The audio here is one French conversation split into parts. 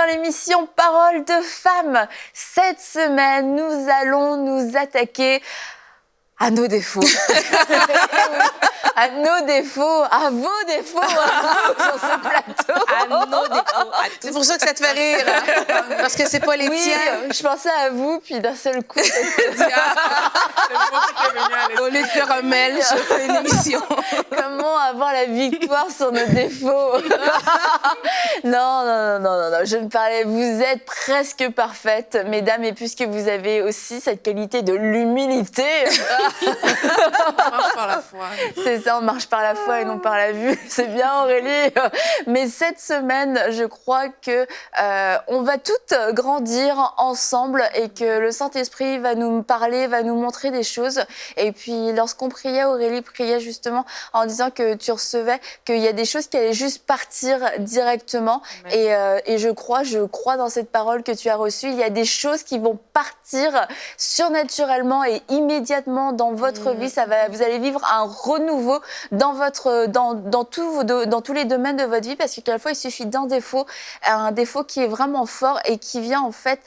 l'émission Paroles de femmes. Cette semaine, nous allons nous attaquer à nos défauts. À nos défauts, à vos défauts, à vous sur ce plateau. À nos défauts, à tous. C'est pour ça que ça te fait rire, hein? Parce que c'est pas les tiens. Je pensais à vous, puis d'un seul coup, Au lieu de faire un mail, je fais une émission. comment avoir la victoire sur nos défauts? Non, je me parlais, vous êtes presque parfaite, mesdames, et puisque vous avez aussi cette qualité de l'humilité. On marche par la foi. C'est ça, on marche par la foi et non par la vue. C'est bien, Aurélie. Mais cette semaine, je crois que on va toutes grandir ensemble et que le Saint-Esprit va nous parler, va nous montrer des choses. Et puis, lorsqu'on priait, Aurélie priait justement en disant que tu recevais, qu'il y a des choses qui allaient juste partir directement. Et je crois dans cette parole que tu as reçue. Il y a des choses qui vont partir surnaturellement et immédiatement dans votre vie. Vous allez vivre un renouveau dans tous les domaines de votre vie, parce que quelquefois il suffit d'un défaut, un défaut qui est vraiment fort et qui vient en fait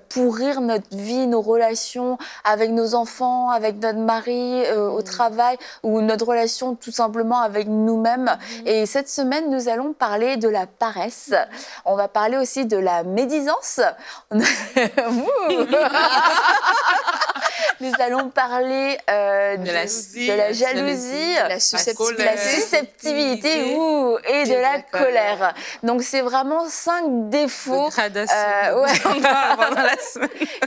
pourrir notre vie, nos relations avec nos enfants, avec notre mari, au travail, ou notre relation tout simplement avec nous-mêmes. Et cette semaine, nous allons parler de la paresse. On va parler aussi de la médisance. Nous allons parler de la jalousie, de la susceptibilité et de la colère. Donc, c'est vraiment 5 défauts.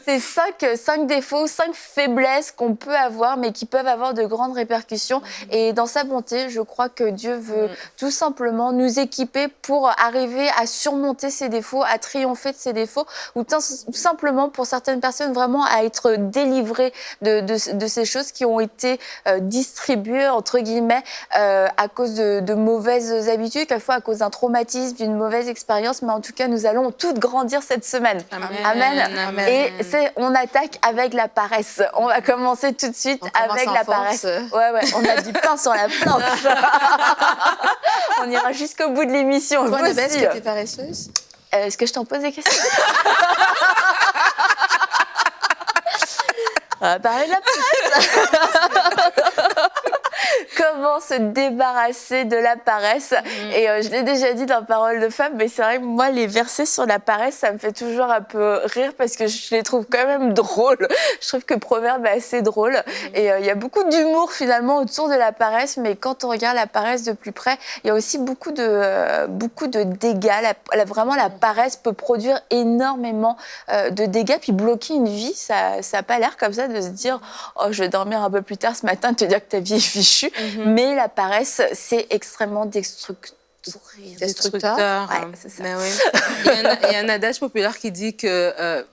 C'est 5 défauts, 5 faiblesses qu'on peut avoir, mais qui peuvent avoir de grandes répercussions. Et dans sa bonté, je crois que Dieu veut tout simplement nous équiper pour arriver à surmonter ces défauts, à triompher de ces défauts, ou tout simplement pour certaines personnes vraiment à être délivrées de ces choses qui ont été distribuées, entre guillemets, à cause de mauvaises habitudes, quelquefois à cause d'un traumatisme, d'une mauvaise expérience. Mais en tout cas, nous allons toutes grandir cette semaine. Amen. Et on attaque avec la paresse. On va commencer tout de suite avec la paresse. Ouais, on a du pain sur la planche. On ira jusqu'au bout de l'émission. Toi, Annabelle, est-ce que t'es paresseuse? Est-ce que je t'en pose des questions? On va parler de la paresse. Comment se débarrasser de la paresse? Et je l'ai déjà dit dans Paroles de femmes, mais c'est vrai que moi, les versets sur la paresse, ça me fait toujours un peu rire parce que je les trouve quand même drôles. Je trouve que Proverbe est assez drôle. Et il y a beaucoup d'humour finalement autour de la paresse, mais quand on regarde la paresse de plus près, il y a aussi beaucoup de dégâts. Vraiment, la paresse peut produire énormément de dégâts, puis bloquer une vie. Ça n'a pas l'air comme ça de se dire « Oh, je vais dormir un peu plus tard ce matin », te dire que ta vie est fichue. Mais la paresse, c'est extrêmement destructeur. Ouais, c'est ça. Mais oui. Il y a un adage populaire qui dit que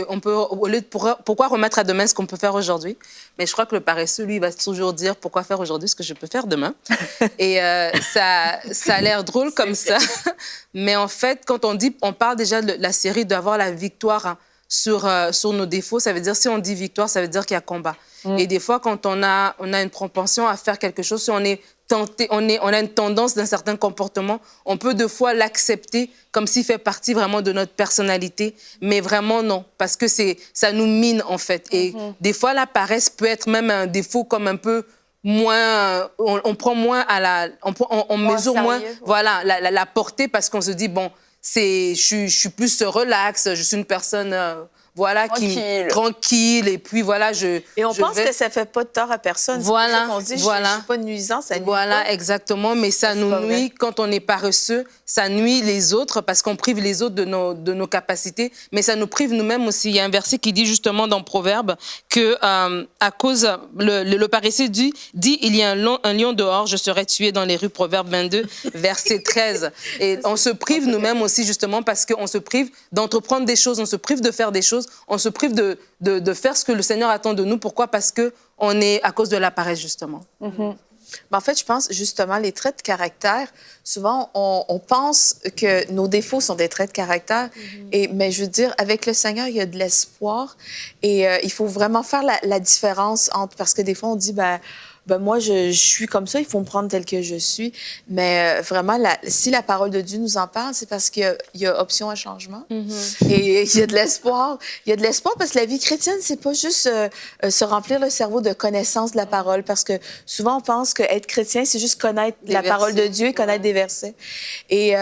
on peut, au lieu de pourquoi remettre à demain ce qu'on peut faire aujourd'hui, mais je crois que le paresseux, lui, va toujours dire pourquoi faire aujourd'hui ce que je peux faire demain. Et ça a l'air drôle comme ça. Mais en fait, quand on parle déjà de la série d'avoir la victoire sur nos défauts, ça veut dire, si on dit victoire, ça veut dire qu'il y a combat. Et des fois, quand on a une propension à faire quelque chose, si on est tenté, on a une tendance d'un certain comportement, on peut deux fois l'accepter comme s'il fait partie vraiment de notre personnalité, mais vraiment non, parce que ça nous mine en fait. Et des fois, la paresse peut être même un défaut comme un peu moins, on prend moins on mesure moins, voilà, la portée, parce qu'on se dit bon, je suis plus relax, je suis une personne voilà, tranquille, et puis voilà, Et on pense que ça fait pas de tort à personne. Voilà, on dit, je suis pas nuisant, ça nuit voilà, pas. exactement, mais ça nous nuit quand on est paresseux, ça nuit les autres parce qu'on prive les autres de nos capacités, mais ça nous prive nous-mêmes aussi. Il y a un verset qui dit justement dans Proverbe que à cause, le paresseux dit, il y a un lion dehors, je serai tué dans les rues, Proverbe 22, verset 13. Et on se prive nous-mêmes aussi justement parce qu'on se prive d'entreprendre des choses, on se prive de faire des choses, on se prive de faire ce que le Seigneur attend de nous. Pourquoi? Parce qu'on est à cause de la paresse, justement. En fait, je pense justement, les traits de caractère, souvent, on pense que nos défauts sont des traits de caractère. Mais je veux dire, avec le Seigneur, il y a de l'espoir. Et il faut vraiment faire la différence entre... Parce que des fois, on dit, ben moi, je suis comme ça, il faut me prendre tel que je suis. Mais vraiment, si la parole de Dieu nous en parle, c'est parce qu'il y a option à changement. Et il y a de l'espoir. Il y a de l'espoir parce que la vie chrétienne, c'est pas juste se remplir le cerveau de connaissance de la parole. Parce que souvent, on pense qu'être chrétien, c'est juste connaître la parole de Dieu et connaître des versets. Et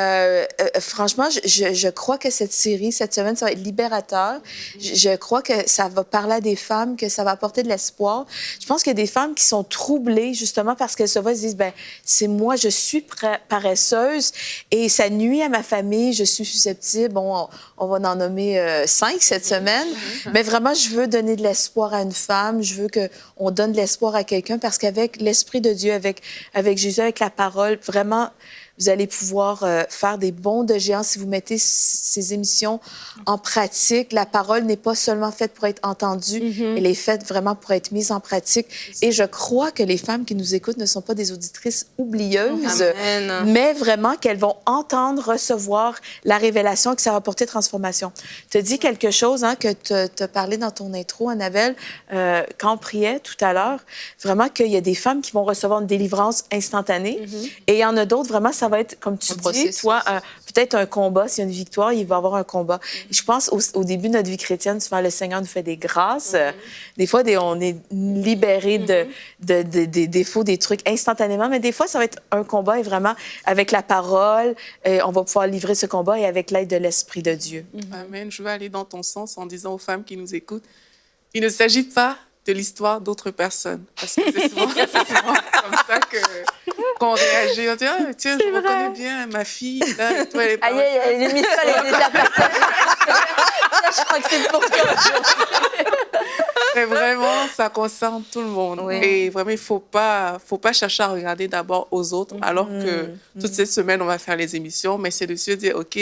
franchement, je crois que cette série, cette semaine, ça va être libérateur. Je crois que ça va parler à des femmes, que ça va apporter de l'espoir. Je pense qu'il y a des femmes qui sont troublées, justement, parce qu'elles se voient et se disent, ben c'est moi, je suis paresseuse et ça nuit à ma famille, je suis susceptible. Bon, on va en nommer 5 cette semaine. Mais vraiment, je veux donner de l'espoir à une femme. Je veux qu'on donne de l'espoir à quelqu'un parce qu'avec l'Esprit de Dieu, avec Jésus, avec la parole, vraiment, vous allez pouvoir faire des bonds de géants si vous mettez ces émissions en pratique. La parole n'est pas seulement faite pour être entendue, elle est faite vraiment pour être mise en pratique. Et je crois que les femmes qui nous écoutent ne sont pas des auditrices oublieuses, mais vraiment qu'elles vont entendre, recevoir la révélation et que ça va porter transformation. Tu as dit quelque chose que tu as parlé dans ton intro, Annabelle, quand on priait tout à l'heure, vraiment qu'il y a des femmes qui vont recevoir une délivrance instantanée et il y en a d'autres, vraiment, ça va être, comme tu dis, toi, peut-être un combat. S'il y a une victoire, il va y avoir un combat. Et je pense, au début de notre vie chrétienne, souvent, le Seigneur nous fait des grâces. Des fois, on est libéré des défauts, des trucs instantanément, mais des fois, ça va être un combat et vraiment, avec la parole, on va pouvoir livrer ce combat et avec l'aide de l'Esprit de Dieu. Amen. Je vais aller dans ton sens en disant aux femmes qui nous écoutent, il ne s'agit pas de l'histoire d'autres personnes. Parce que c'est souvent comme ça qu'on réagit. On dit, ah, tiens, je reconnais bien ma fille. Là, toi, elle est pas... Aïe, l'émission, elle est déjà partagée. Je crois que c'est pour toi. Mais vraiment, ça concerne tout le monde. Oui. Et vraiment, il ne faut pas chercher à regarder d'abord aux autres, alors que toute cette semaine, on va faire les émissions, mais c'est de se dire, OK,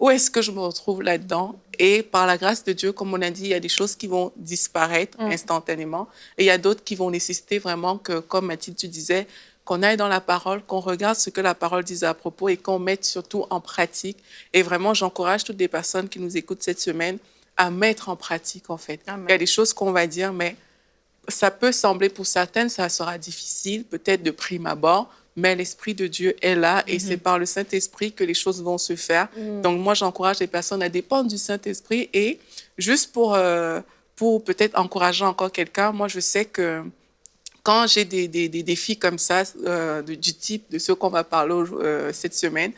où est-ce que je me retrouve là-dedans? Et par la grâce de Dieu, comme on a dit, il y a des choses qui vont disparaître instantanément et il y a d'autres qui vont nécessiter vraiment que, comme Mathilde, tu disais, qu'on aille dans la parole, qu'on regarde ce que la parole dit à propos et qu'on mette surtout en pratique. Et vraiment, j'encourage toutes les personnes qui nous écoutent cette semaine à mettre en pratique, en fait. Amen. Il y a des choses qu'on va dire, mais ça peut sembler pour certaines, ça sera difficile, peut-être de prime abord, mais l'Esprit de Dieu est là et c'est par le Saint-Esprit que les choses vont se faire. Donc, moi, j'encourage les personnes à dépendre du Saint-Esprit et juste pour peut-être encourager encore quelqu'un, moi, je sais que quand j'ai des défis comme ça, du type de ceux qu'on va parler cette semaine,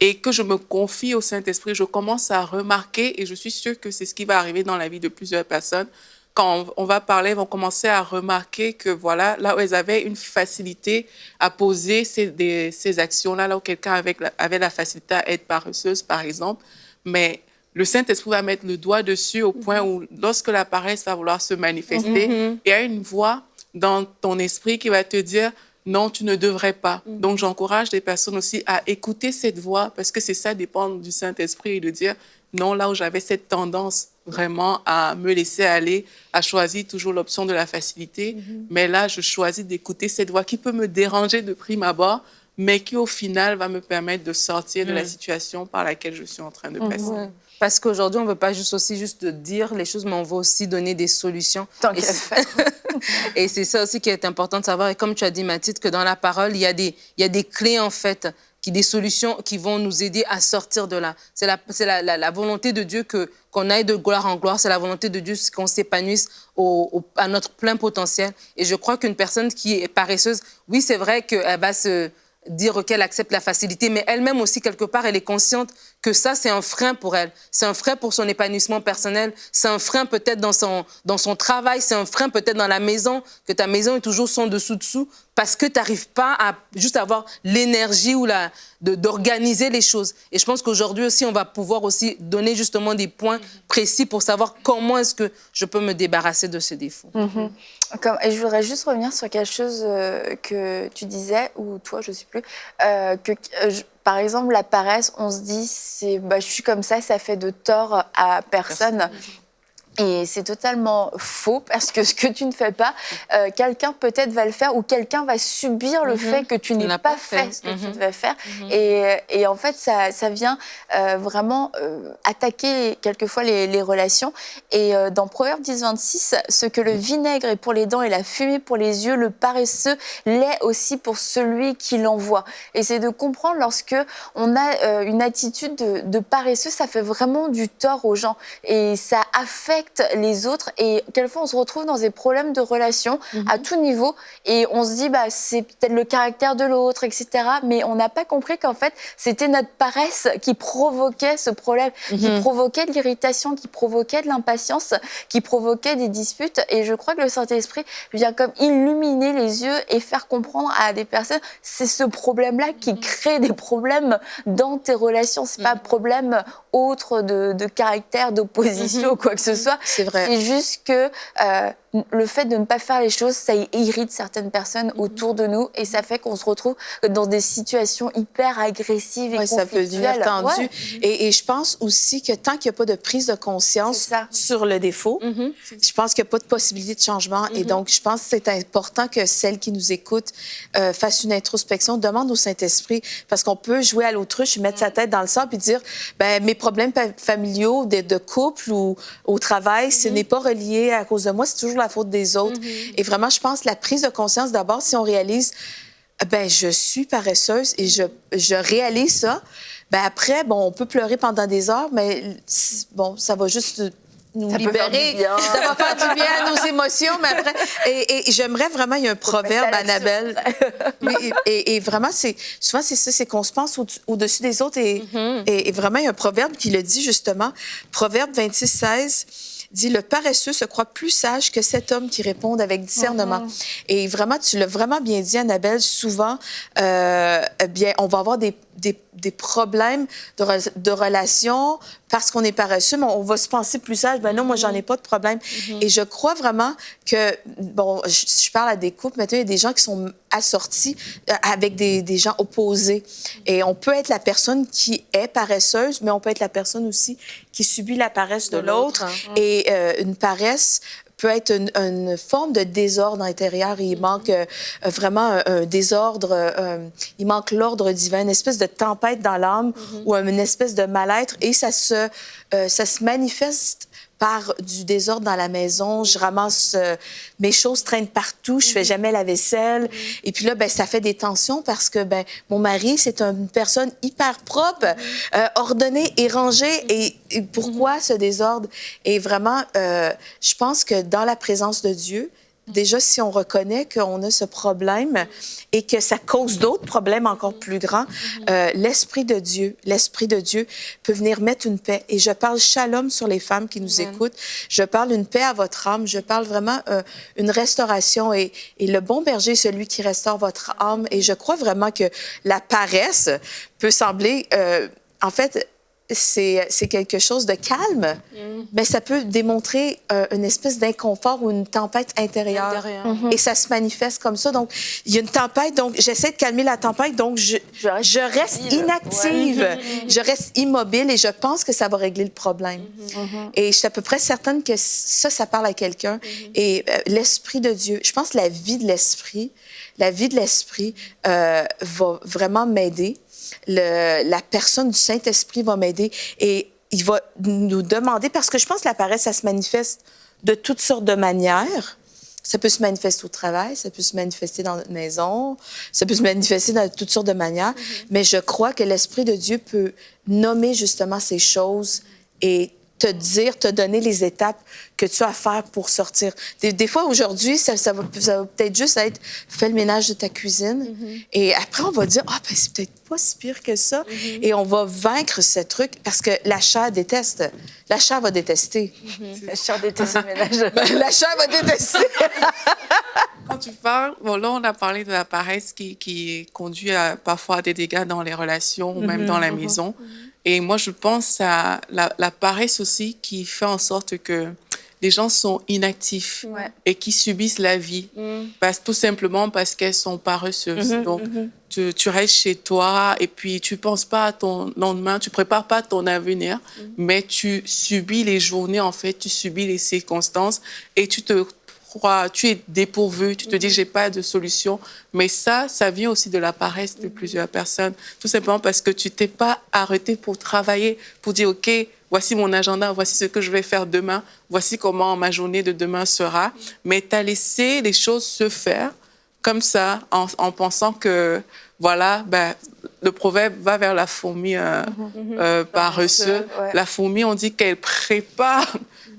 et que je me confie au Saint-Esprit, je commence à remarquer, et je suis sûre que c'est ce qui va arriver dans la vie de plusieurs personnes, quand on va parler, elles vont commencer à remarquer que, voilà, là où elles avaient une facilité à poser ces actions-là, là où quelqu'un avait la facilité à être paresseuse, par exemple, mais le Saint-Esprit va mettre le doigt dessus au point où, lorsque la paresse va vouloir se manifester, il y a une voix dans ton esprit qui va te dire « Non, tu ne devrais pas ». Donc, j'encourage les personnes aussi à écouter cette voix parce que c'est ça, dépendre du Saint-Esprit et de dire « Non, là où j'avais cette tendance vraiment à me laisser aller, à choisir toujours l'option de la facilité, mais là, je choisis d'écouter cette voix qui peut me déranger de prime abord, mais qui, au final, va me permettre de sortir de la situation par laquelle je suis en train de passer. Parce qu'aujourd'hui, on ne veut pas juste dire les choses, mais on veut aussi donner des solutions. Tant qu'à faire. Et c'est ça aussi qui est important de savoir. Et comme tu as dit, Mathilde, que dans la parole, il y a des clés, en fait, des solutions qui vont nous aider à sortir de là. C'est la volonté de Dieu qu'on aille de gloire en gloire. C'est la volonté de Dieu qu'on s'épanouisse à notre plein potentiel. Et je crois qu'une personne qui est paresseuse, oui, c'est vrai qu'elle va se dire qu'elle accepte la facilité, mais elle-même aussi, quelque part, elle est consciente que ça, c'est un frein pour elle. C'est un frein pour son épanouissement personnel. C'est un frein peut-être dans son travail. C'est un frein peut-être dans la maison, que ta maison est toujours son dessous-dessous, parce que tu n'arrives pas à juste avoir l'énergie d'organiser les choses. Et je pense qu'aujourd'hui aussi, on va pouvoir aussi donner justement des points précis pour savoir comment est-ce que je peux me débarrasser de ce défaut. Et je voudrais juste revenir sur quelque chose que tu disais, ou toi, je ne sais plus, par exemple, la paresse, on se dit, je suis comme ça fait de tort à personne. Et c'est totalement faux parce que ce que tu ne fais pas, quelqu'un peut-être va le faire ou quelqu'un va subir le fait que tu n'aies pas fait ce que tu devais faire. Et en fait, ça vient vraiment attaquer quelquefois les relations. Et dans Proverbe 10, 26, ce que le vinaigre est pour les dents et la fumée pour les yeux, le paresseux l'est aussi pour celui qui l'envoie. Et c'est de comprendre lorsque on a une attitude de paresseux, ça fait vraiment du tort aux gens. Et ça affecte les autres et quelquefois on se retrouve dans des problèmes de relations à tout niveau et on se dit c'est peut-être le caractère de l'autre, etc. Mais on n'a pas compris qu'en fait c'était notre paresse qui provoquait ce problème, qui provoquait de l'irritation, qui provoquait de l'impatience, qui provoquait des disputes. Et je crois que le Saint-Esprit vient comme illuminer les yeux et faire comprendre à des personnes, c'est ce problème-là qui crée des problèmes dans tes relations. C'est pas un problème autre de caractère, d'opposition ou quoi que ce soit. C'est vrai. C'est juste que le fait de ne pas faire les choses, ça irrite certaines personnes autour de nous et ça fait qu'on se retrouve dans des situations hyper agressives et conflictuelles. Ça peut devenir tendu. Ouais. Et je pense aussi que tant qu'il n'y a pas de prise de conscience sur le défaut, je pense qu'il n'y a pas de possibilité de changement. Et donc, je pense que c'est important que celles qui nous écoutent fassent une introspection, demandent au Saint-Esprit, parce qu'on peut jouer à l'autruche, mettre sa tête dans le sable et dire, mes problèmes familiaux, de couple ou au travail, ce n'est pas relié à cause de moi, c'est toujours la faute des autres. Et vraiment, je pense que la prise de conscience, d'abord, si on réalise, je suis paresseuse et je réalise ça, après, on peut pleurer pendant des heures, mais ça va juste nous libérer. Ça va faire du bien à nos émotions, mais après... Et j'aimerais vraiment, il y a un proverbe, Annabelle, et vraiment, souvent, c'est ça, c'est qu'on se pense au-dessus des autres, et vraiment, il y a un proverbe qui le dit, justement, Proverbe 26, 16, dit « Le paresseux se croit plus sage que cet homme qui répond avec discernement. Et vraiment, tu l'as vraiment bien dit, Annabelle, souvent, on va avoir des problèmes de relations parce qu'on est paresseux, mais on va se penser plus sage. Non, moi, j'en ai pas de problème. Et je crois vraiment que, je parle à des couples, maintenant, il y a des gens qui sont assortis avec des gens opposés. Et on peut être la personne qui est paresseuse, mais on peut être la personne aussi qui subit la paresse de l'autre. Et une paresse peut être une forme de désordre intérieur. Il manque vraiment un désordre, il manque l'ordre divin, une espèce de tempête dans l'âme ou une espèce de mal-être. Et ça se manifeste par du désordre dans la maison. Je ramasse mes choses traînent partout, je fais jamais la vaisselle. Et puis là, ça fait des tensions parce que mon mari, c'est une personne hyper propre, ordonnée et rangée. Et pourquoi ce désordre? Et vraiment, je pense que dans la présence de Dieu, déjà, si on reconnaît qu'on a ce problème et que ça cause d'autres problèmes encore plus grands, l'Esprit de Dieu peut venir mettre une paix. Et je parle shalom sur les femmes qui nous écoutent. Je parle une paix à votre âme. Je parle vraiment une restauration. Et le bon berger est celui qui restaure votre âme. Et je crois vraiment que la paresse peut sembler... en fait, c'est quelque chose de calme, mais ça peut démontrer une espèce d'inconfort ou une tempête intérieure. Et ça se manifeste comme ça. Donc, il y a une tempête, donc j'essaie de calmer la tempête, donc je reste inactive, je reste immobile et je pense que ça va régler le problème. Et je suis à peu près certaine que ça parle à quelqu'un. Et l'Esprit de Dieu, je pense que la vie de l'Esprit va vraiment m'aider. La personne du Saint-Esprit va m'aider et il va nous demander, parce que je pense que la paresse, ça se manifeste de toutes sortes de manières. Ça peut se manifester au travail, ça peut se manifester dans notre maison, ça peut se manifester dans toutes sortes de manières, mais je crois que l'Esprit de Dieu peut nommer justement ces choses et te donner les étapes que tu as à faire pour sortir. Des fois, aujourd'hui, ça va peut-être juste être fais le ménage de ta cuisine. Et après, on va dire, c'est peut-être pas si pire que ça. Et on va vaincre ce truc parce que la chair déteste. La chair va détester. La chair déteste le ménage. La chair va détester. Quand tu parles, là, on a parlé de la paresse qui conduit parfois à des dégâts dans les relations ou même dans la maison. Et moi, je pense à la paresse aussi qui fait en sorte que les gens sont inactifs Ouais. et qui subissent la vie, tout simplement parce qu'elles sont paresseuses. Donc, tu restes chez toi et puis tu penses pas à ton lendemain, tu prépares pas ton avenir, mais tu subis les journées, en fait, tu subis les circonstances et tu es dépourvu, tu te dis j'ai pas de solution. Mais ça vient aussi de la paresse de plusieurs personnes, tout simplement parce que tu t'es pas arrêté pour travailler, pour dire ok, voici mon agenda, voici ce que je vais faire demain, voici comment ma journée de demain sera. Mais tu as laissé les choses se faire comme ça, en pensant que, voilà, le proverbe va vers la fourmi paresseuse. Ouais. La fourmi, on dit qu'elle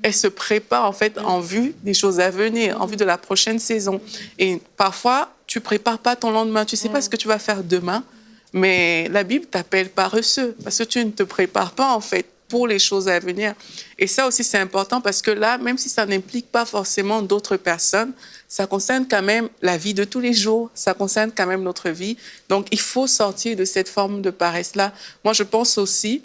elle se prépare en fait en vue des choses à venir, en vue de la prochaine saison. Et parfois, tu prépares pas ton lendemain, tu sais pas ce que tu vas faire demain, mais la Bible t'appelle paresseux parce que tu ne te prépares pas en fait pour les choses à venir. Et ça aussi, c'est important parce que là, même si ça n'implique pas forcément d'autres personnes, ça concerne quand même la vie de tous les jours, ça concerne quand même notre vie. Donc, il faut sortir de cette forme de paresse-là. Moi, je pense aussi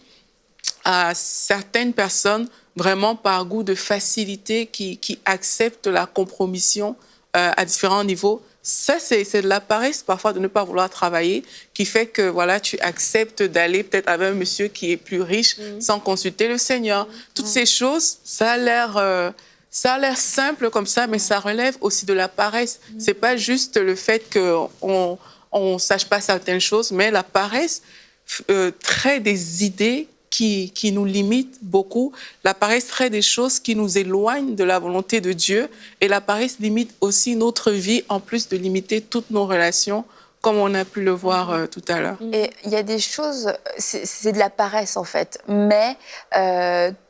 à certaines personnes vraiment par goût de facilité qui acceptent la compromission à différents niveaux. Ça, c'est de la paresse, parfois, de ne pas vouloir travailler, qui fait que voilà, tu acceptes d'aller peut-être avec un monsieur qui est plus riche sans consulter le Seigneur. Toutes ces choses, ça a l'air simple comme ça, mais ça relève aussi de la paresse. C'est pas juste le fait qu'on ne sache pas certaines choses, mais la paresse traite des idées qui nous limitent beaucoup. La paresse traite des choses qui nous éloignent de la volonté de Dieu. Et la paresse limite aussi notre vie, en plus de limiter toutes nos relations, comme on a pu le voir tout à l'heure. Et il y a des choses, c'est de la paresse en fait, mais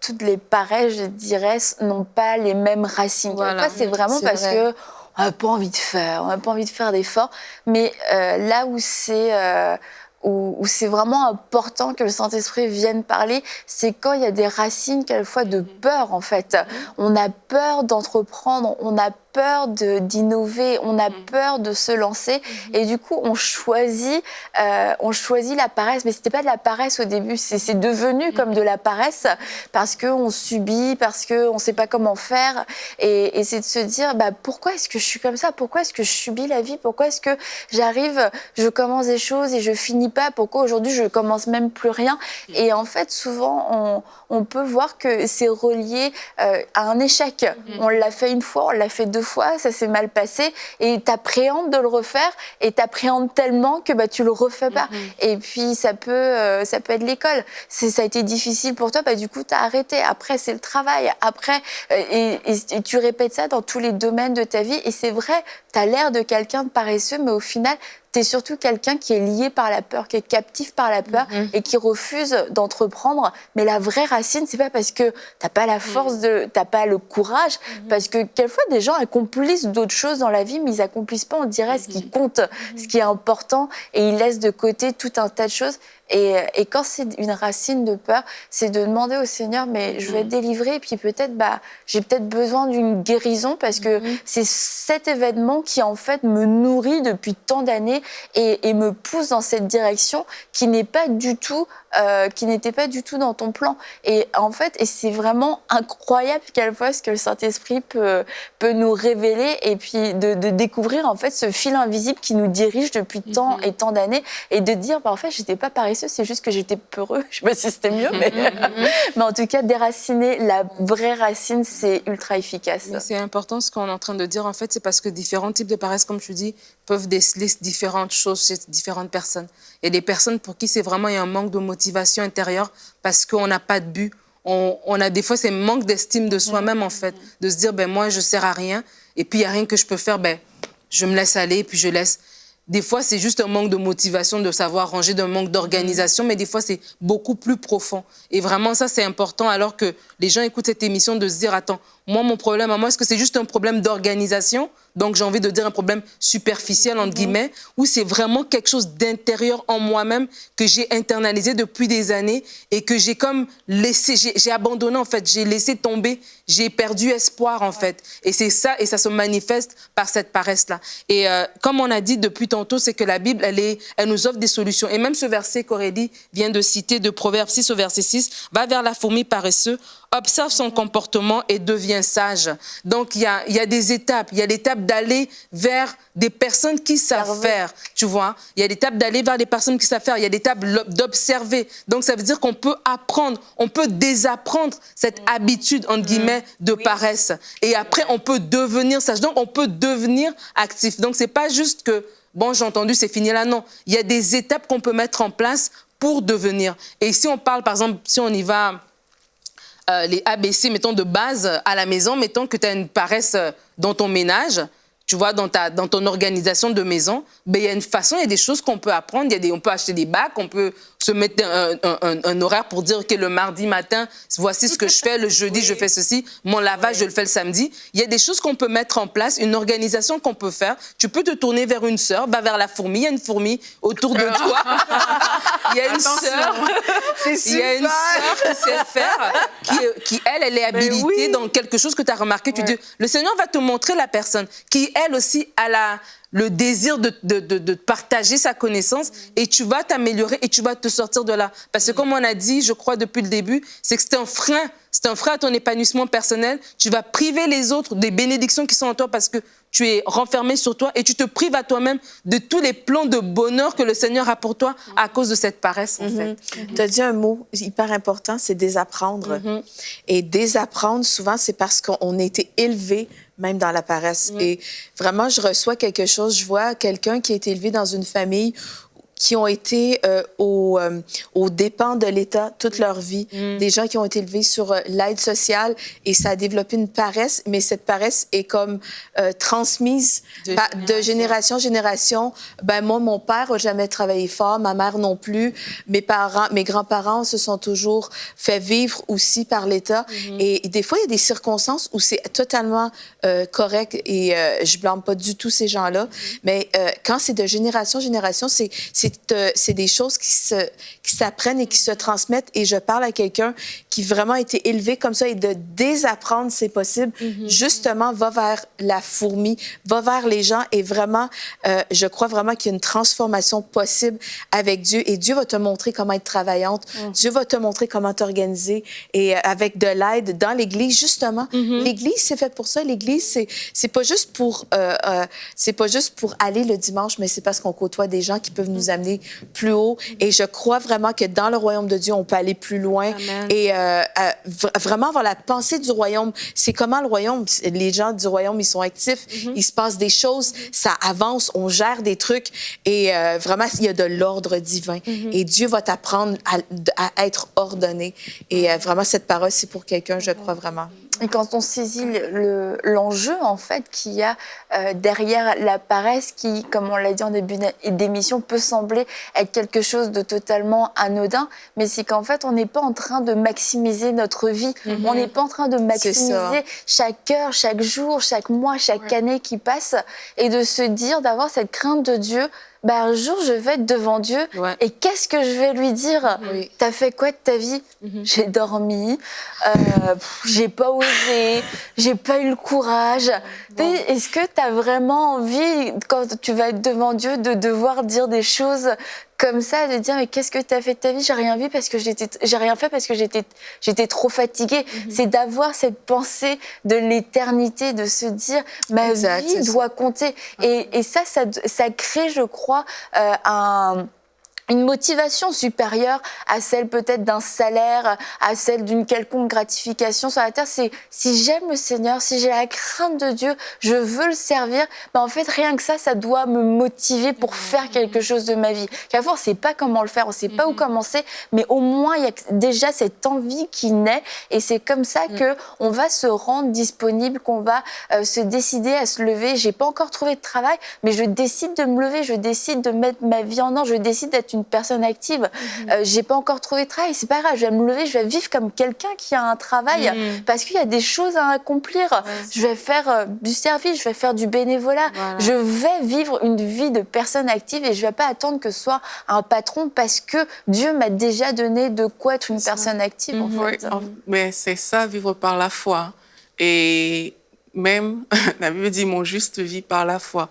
toutes les paresses, je dirais, n'ont pas les mêmes racines. Voilà. Parfois, c'est vraiment C'est parce vrai. que on n'a pas envie de faire, on n'a pas envie de faire d'efforts. Mais là où c'est vraiment important que le Saint-Esprit vienne parler, c'est quand il y a des racines, quelquefois, de peur, en fait. On a peur d'entreprendre, on a peur d'innover, on a peur de se lancer. Et du coup, on choisit la paresse. Mais c'était pas de la paresse au début, c'est devenu comme de la paresse parce qu'on subit, parce qu'on ne sait pas comment faire. Et c'est de se dire, pourquoi est-ce que je suis comme ça? Pourquoi est-ce que je subis la vie? Pourquoi est-ce que je commence des choses et je finis pas? Pourquoi aujourd'hui je commence même plus rien? Et en fait, souvent, on peut voir que c'est relié à un échec. On l'a fait une fois, on l'a fait 2 fois, ça s'est mal passé, et t'appréhendes de le refaire, et t'appréhendes tellement que tu le refais pas. Et puis ça peut être l'école. Ça a été difficile pour toi, du coup t'as arrêté. Après c'est le travail. Après et tu répètes ça dans tous les domaines de ta vie. Et c'est vrai, t'as l'air de quelqu'un de paresseux, mais au final t'es surtout quelqu'un qui est lié par la peur, qui est captif par la peur et qui refuse d'entreprendre. Mais la vraie racine, c'est pas parce que t'as pas la force t'as pas le courage, parce que quelquefois des gens accomplissent d'autres choses dans la vie, mais ils accomplissent pas, on dirait, ce qui compte, ce qui est important, et ils laissent de côté tout un tas de choses. Et quand c'est une racine de peur, c'est de demander au Seigneur, mais je vais être délivrée, et puis peut-être, j'ai peut-être besoin d'une guérison, parce que c'est cet événement qui, en fait, me nourrit depuis tant d'années et me pousse dans cette direction qui n'était pas du tout dans ton plan. Et en fait, c'est vraiment incroyable quelquefois ce que le Saint-Esprit peut nous révéler, et puis de découvrir, en fait, ce fil invisible qui nous dirige depuis tant et tant d'années, et de dire, en fait, j'étais pas paresseuse, c'est juste que j'étais peureux. Je sais pas si c'était mieux, mais en tout cas, déraciner la vraie racine, c'est ultra efficace. Mais c'est important ce qu'on est en train de dire, en fait, c'est parce que différents types de paresse, comme tu dis, peuvent déceler différentes choses chez différentes personnes. Il y a des personnes pour qui c'est vraiment un manque de motivation intérieure parce qu'on n'a pas de but. On a des fois, c'est un manque d'estime de soi-même, en fait, de se dire, moi, je ne sers à rien, et puis il n'y a rien que je peux faire, je me laisse aller, et puis je laisse. Des fois, c'est juste un manque de motivation, de savoir ranger, d'un manque d'organisation, mais des fois, c'est beaucoup plus profond. Et vraiment, ça, c'est important, alors que les gens écoutent cette émission, de se dire, attends, moi, mon problème à moi, est-ce que c'est juste un problème d'organisation? Donc, j'ai envie de dire un problème superficiel, entre guillemets, ou c'est vraiment quelque chose d'intérieur en moi-même que j'ai internalisé depuis des années et que j'ai comme laissé, j'ai abandonné, en fait, j'ai laissé tomber, j'ai perdu espoir, en fait. Et c'est ça, et ça se manifeste par cette paresse-là. Et comme on a dit depuis tantôt, c'est que la Bible, elle nous offre des solutions. Et même ce verset qu'Aurélie vient de citer, de Proverbe 6 au verset 6, va vers la fourmi paresseuse, observe son comportement et devient devient sage. Donc, il y a des étapes. Il y a l'étape d'aller vers des personnes qui savent faire, tu vois. Il y a l'étape d'aller vers des personnes qui savent faire. Il y a l'étape d'observer. Donc, ça veut dire qu'on peut apprendre, on peut désapprendre cette habitude, entre guillemets, de paresse. Et après, on peut devenir sage. Donc, on peut devenir actif. Donc, c'est pas juste que, bon, j'ai entendu, c'est fini là. Non, il y a des étapes qu'on peut mettre en place pour devenir. Et si on parle, par exemple, si on y va, les ABC, mettons, de base à la maison, mettons que tu as une paresse dans ton ménage, tu vois, dans ton organisation de maison, ben, il y a une façon, il y a des choses qu'on peut apprendre. On peut acheter des bacs, on peut se mettre un horaire pour dire que le mardi matin, voici ce que je fais, le jeudi, je fais ceci, mon lavage, je le fais le samedi. Il y a des choses qu'on peut mettre en place, une organisation qu'on peut faire. Tu peux te tourner vers une sœur, vers la fourmi. Il y a une fourmi autour de toi. Il y a une sœur. Il y a une sœur qui sait faire, qui elle est habilitée dans quelque chose que tu as remarqué. Tu dis, le Seigneur va te montrer la personne qui, elle aussi, a le désir de partager sa connaissance et tu vas t'améliorer et tu vas te sortir de là. Parce que comme on a dit, je crois, depuis le début, c'est que c'est un frein à ton épanouissement personnel. Tu vas priver les autres des bénédictions qui sont en toi parce que tu es renfermé sur toi et tu te prives à toi-même de tous les plans de bonheur que le Seigneur a pour toi à cause de cette paresse, en fait. Tu as dit un mot hyper important, c'est désapprendre. Et désapprendre, souvent, c'est parce qu'on a été élevé même dans la paresse. Et vraiment, je reçois quelque chose, je vois quelqu'un qui a été élevé dans une famille qui ont été aux dépens de l'État toute leur vie. Des gens qui ont été élevés sur l'aide sociale et ça a développé une paresse, mais cette paresse est comme transmise de génération en génération. Ben, moi, mon père n'a jamais travaillé fort, ma mère non plus. Mes grands-parents se sont toujours fait vivre aussi par l'État. Et des fois, il y a des circonstances où c'est totalement correct et je blâme pas du tout ces gens-là. Mais quand c'est de génération en génération, c'est des choses qui s'apprennent et qui se transmettent. Et je parle à quelqu'un qui vraiment a été élevé comme ça et de désapprendre, c'est possible. Justement, va vers la fourmi, va vers les gens et vraiment, je crois vraiment qu'il y a une transformation possible avec Dieu et Dieu va te montrer comment être travaillante. Dieu va te montrer comment t'organiser et avec de l'aide dans l'Église, justement. L'Église, c'est fait pour ça. L'Église, c'est pas juste pour aller le dimanche, mais c'est parce qu'on côtoie des gens qui peuvent nous amener plus haut. Et je crois vraiment que dans le royaume de Dieu, on peut aller plus loin. Amen. Et vraiment avoir la pensée du royaume. C'est comment le royaume, les gens du royaume, ils sont actifs, il se passe des choses, ça avance, on gère des trucs. Et vraiment, il y a de l'ordre divin. Et Dieu va t'apprendre à être ordonné. Et vraiment, cette parole, c'est pour quelqu'un, je crois vraiment. Et quand on saisit l'enjeu, en fait, qu'il y a derrière la paresse qui, comme on l'a dit en début d'émission, peut sembler être quelque chose de totalement anodin, mais c'est qu'en fait, on n'est pas en train de maximiser notre vie. On n'est pas en train de maximiser chaque heure, chaque jour, chaque mois, chaque année qui passe et de se dire, d'avoir cette crainte de Dieu. Ben, un jour, je vais être devant Dieu et qu'est-ce que je vais lui dire? T'as fait quoi de ta vie? J'ai dormi, j'ai pas osé, j'ai pas eu le courage. Est-ce que t'as vraiment envie, quand tu vas être devant Dieu, de devoir dire des choses comme ça, de dire mais qu'est-ce que tu as fait de ta vie? J'ai rien fait parce que j'étais trop fatiguée. C'est d'avoir cette pensée de l'éternité, de se dire ma vie doit compter. Et ça crée, je crois, une motivation supérieure à celle peut-être d'un salaire, à celle d'une quelconque gratification sur la terre. C'est si j'aime le Seigneur, si j'ai la crainte de Dieu, je veux le servir, ben en fait rien que ça doit me motiver pour faire quelque chose de ma vie. Parfois on ne sait pas comment le faire, on ne sait pas où commencer, mais au moins il y a déjà cette envie qui naît et c'est comme ça qu'on va se rendre disponible, qu'on va se décider à se lever. J'ai pas encore trouvé de travail, mais je décide de me lever, je décide de mettre ma vie en ordre, je décide d'être une personne active. J'ai pas encore trouvé de travail, c'est pas grave, je vais me lever, je vais vivre comme quelqu'un qui a un travail parce qu'il y a des choses à accomplir. Je vais faire du service, je vais faire du bénévolat. Je vais vivre une vie de personne active et je vais pas attendre que ce soit un patron parce que Dieu m'a déjà donné de quoi être une personne active. En fait. Mais c'est ça, vivre par la foi. Et même, la Bible dit, mon juste vit par la foi.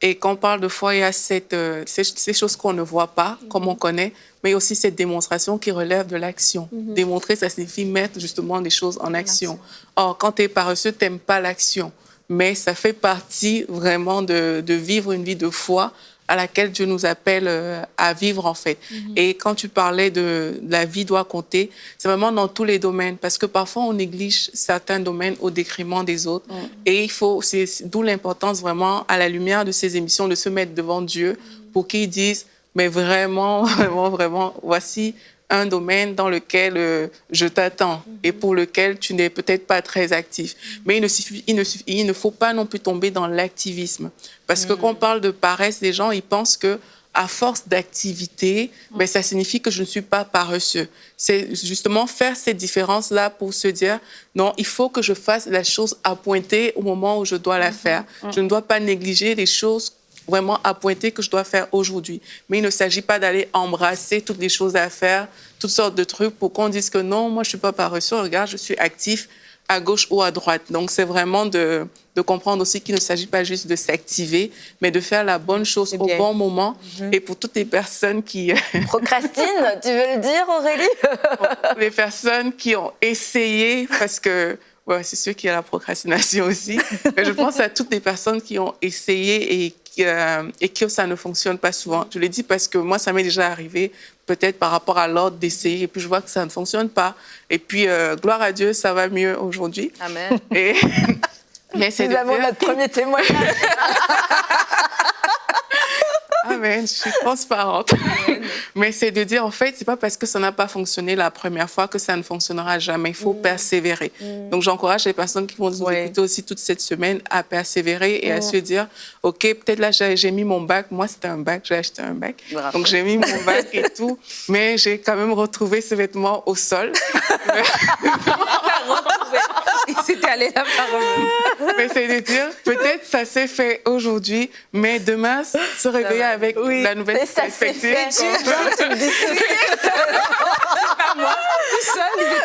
Et quand on parle de foi, il y a ces choses qu'on ne voit pas, comme on connaît, mais aussi cette démonstration qui relève de l'action. Démontrer, ça signifie mettre justement des choses en action. Or, quand tu es paresseux, tu n'aimes pas l'action. Mais ça fait partie vraiment de vivre une vie de foi à laquelle Dieu nous appelle à vivre, en fait. Et quand tu parlais de la vie doit compter, c'est vraiment dans tous les domaines, parce que parfois, on néglige certains domaines au détriment des autres. Et c'est d'où l'importance, vraiment, à la lumière de ces émissions, de se mettre devant Dieu pour qu'il dise, mais vraiment, vraiment, vraiment, voici un domaine dans lequel je t'attends et pour lequel tu n'es peut-être pas très actif. Mais il ne faut pas non plus tomber dans l'activisme. Parce que quand on parle de paresse, les gens, ils pensent que à force d'activité, ben, ça signifie que je ne suis pas paresseux. C'est justement faire cette différence-là pour se dire, non, il faut que je fasse la chose à pointer au moment où je dois la faire. Je ne dois pas négliger les choses vraiment à pointer que je dois faire aujourd'hui. Mais il ne s'agit pas d'aller embrasser toutes les choses à faire, toutes sortes de trucs pour qu'on dise que non, moi, je ne suis pas paresseux, regarde, je suis actif à gauche ou à droite. Donc, c'est vraiment de comprendre aussi qu'il ne s'agit pas juste de s'activer, mais de faire la bonne chose au bon moment. Et pour toutes les personnes qui... Procrastine, tu veux le dire, Aurélie? Les personnes qui ont essayé, parce que ouais, c'est sûr qu'il y a la procrastination aussi, mais je pense à toutes les personnes qui ont essayé et que ça ne fonctionne pas souvent. Je le dis parce que moi, ça m'est déjà arrivé, peut-être par rapport à l'ordre d'essayer, et puis je vois que ça ne fonctionne pas. Et puis, gloire à Dieu, ça va mieux aujourd'hui. Amen. Mais c'est Nous avons notre premier témoignage. Amen, je suis transparente. Mais c'est de dire, en fait, c'est pas parce que ça n'a pas fonctionné la première fois que ça ne fonctionnera jamais. Il faut persévérer. Donc, j'encourage les personnes qui vont nous écouter aussi toute cette semaine à persévérer et à se dire, OK, peut-être là, j'ai mis mon bac. Moi, c'était un bac, j'ai acheté un bac. Bravo. Donc, j'ai mis mon bac et tout. Mais j'ai quand même retrouvé ces vêtements au sol. Il s'était allé là par eux-mêmes. Mais c'est de dire, peut-être ça s'est fait aujourd'hui, mais demain, se réveiller avec la nouvelle perspective.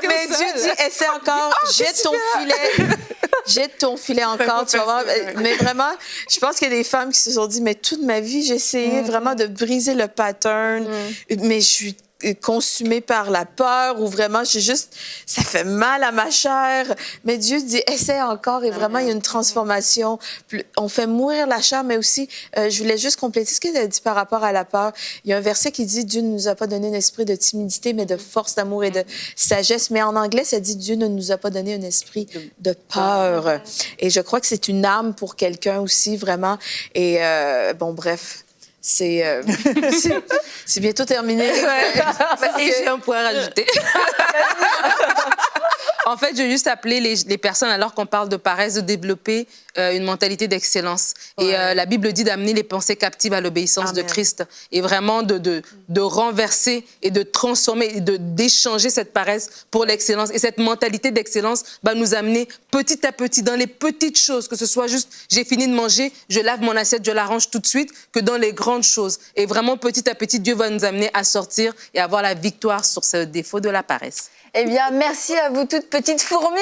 Mais Dieu dit, essaie encore, jette ton filet encore, tu vas voir. Mais vraiment, je pense qu'il y a des femmes qui se sont dit, mais toute ma vie, j'ai essayé vraiment de briser le pattern, mais je suis consumée par la peur ou vraiment, ça fait mal à ma chair. Mais Dieu dit, essaie encore et vraiment, il y a une transformation. On fait mourir la chair, mais aussi, je voulais juste compléter ce que tu as dit par rapport à la peur. Il y a un verset qui dit, Dieu ne nous a pas donné un esprit de timidité, mais de force, d'amour et de sagesse. Mais en anglais, ça dit, Dieu ne nous a pas donné un esprit de peur. Et je crois que c'est une arme pour quelqu'un aussi, vraiment. Et bon, bref. C'est bientôt terminé. Et j'ai un point à rajouter. En fait, je veux juste appeler les personnes, alors qu'on parle de paresse, de développer une mentalité d'excellence. Et la Bible dit d'amener les pensées captives à l'obéissance de Christ. Et vraiment de renverser et de transformer, et d'échanger cette paresse pour l'excellence. Et cette mentalité d'excellence va nous amener petit à petit dans les petites choses, que ce soit juste, j'ai fini de manger, je lave mon assiette, je la range tout de suite, que dans les grandes choses. Et vraiment, petit à petit, Dieu va nous amener à sortir et avoir la victoire sur ce défaut de la paresse. Eh bien, merci à vous toutes petites fourmis.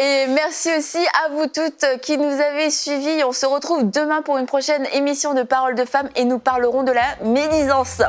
Et merci aussi à vous toutes qui nous avez suivis. On se retrouve demain pour une prochaine émission de Paroles de Femmes et nous parlerons de la médisance.